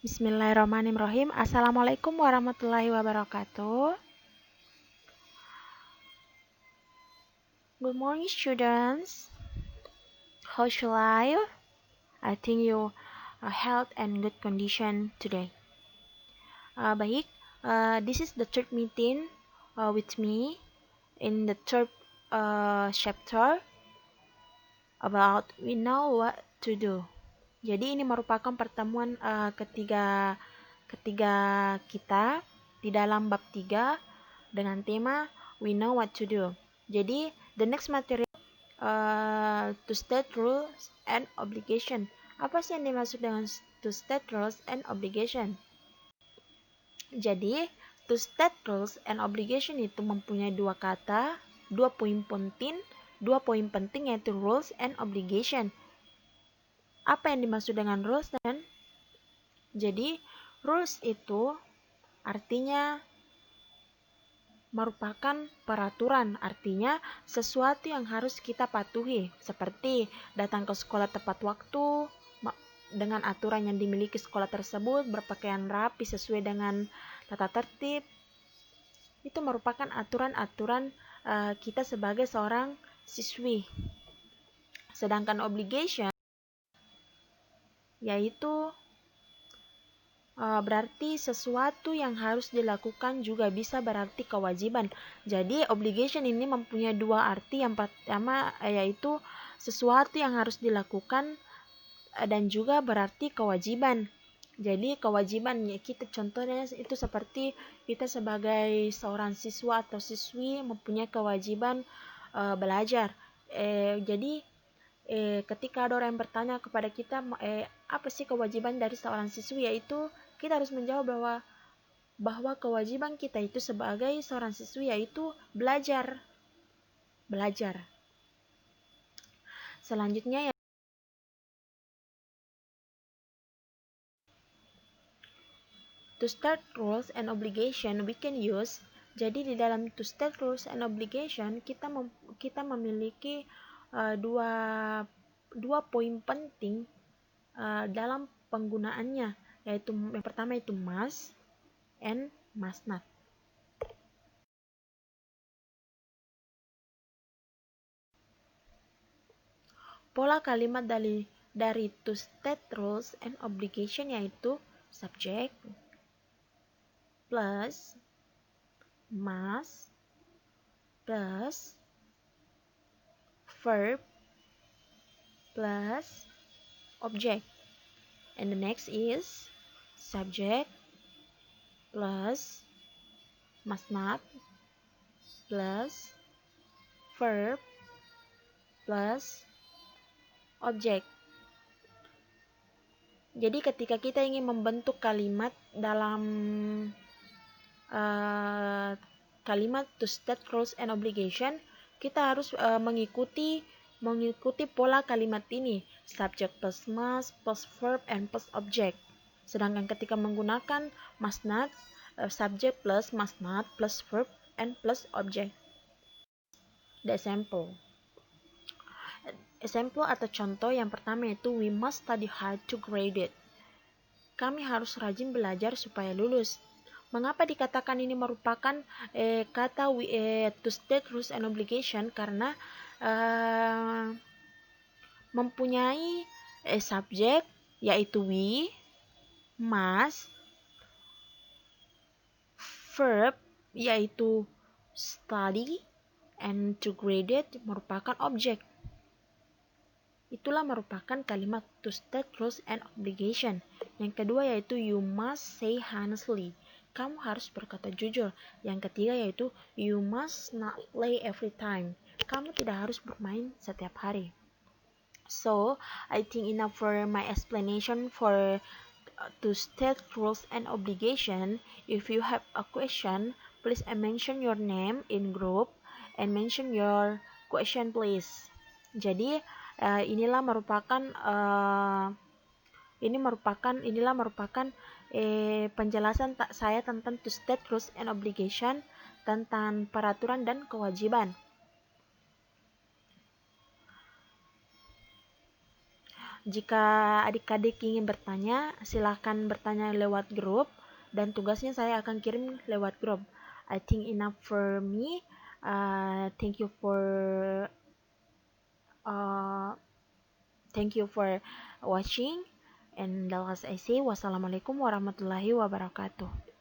Bismillahirrahmanirrahim. Assalamualaikum warahmatullahi wabarakatuh. Good morning, students. How should I think you health and good condition today. Baik, this is the third meeting with me in the third chapter about we know what to do. Jadi ini merupakan pertemuan ketiga kita di dalam bab 3 dengan tema we know what to do. Jadi the next material to state rules and obligation. Apa sih yang dimaksud dengan to state rules and obligation? Jadi to state rules and obligation itu mempunyai dua poin penting yaitu rules and obligation. Apa yang dimaksud dengan rules dan? Jadi rules itu artinya merupakan peraturan, artinya sesuatu yang harus kita patuhi, seperti datang ke sekolah tepat waktu, dengan aturan yang dimiliki sekolah tersebut, berpakaian rapi sesuai dengan tata tertib. Itu merupakan aturan-aturan kita sebagai seorang siswi. Sedangkan obligation yaitu berarti sesuatu yang harus dilakukan, juga bisa berarti kewajiban. Jadi obligation ini mempunyai dua arti. Yang pertama yaitu sesuatu yang harus dilakukan dan juga berarti kewajiban. Jadi kewajiban ya kita contohnya itu seperti kita sebagai seorang siswa atau siswi mempunyai kewajiban belajar. Jadi ketika ada orang yang bertanya kepada kita apa sih kewajiban dari seorang siswi, yaitu kita harus menjawab bahwa kewajiban kita itu sebagai seorang siswi yaitu belajar. Selanjutnya ya to start rules and obligation we can use. Jadi di dalam to start rules and obligation kita memiliki dua poin penting dalam penggunaannya, yaitu yang pertama itu must and must not. Pola kalimat dari to state rules and obligation yaitu subject plus must plus verb plus object. And the next is subject plus must not plus verb plus object. Jadi ketika kita ingin membentuk kalimat dalam kalimat to state rules and obligation, kita harus mengikuti pola kalimat ini, subject plus must plus verb and plus object. Sedangkan ketika menggunakan must not, subject plus must not plus verb and plus object. The example atau contoh yang pertama yaitu we must study hard to grade it. Kami harus rajin belajar supaya lulus. Mengapa dikatakan ini merupakan kata to state rules and obligation? Karena mempunyai subjek yaitu we, must, verb yaitu study, and to grade it merupakan objek. Itulah merupakan kalimat to state rules and obligation. Yang kedua yaitu you must say honestly. Kamu harus berkata jujur. Yang ketiga yaitu you must not play every time. Kamu tidak harus bermain setiap hari. So, I think enough for my explanation for to state rules and obligation. If you have a question, please mention your name in group and mention your question please. Jadi inilah merupakan penjelasan saya tentang to state rules and obligation, tentang peraturan dan kewajiban. Jika adik-adik ingin bertanya, silakan bertanya lewat grup dan tugasnya saya akan kirim lewat grup. I think enough for me. Thank you for uh, watching. And last I say, wassalamualaikum warahmatullahi wabarakatuh.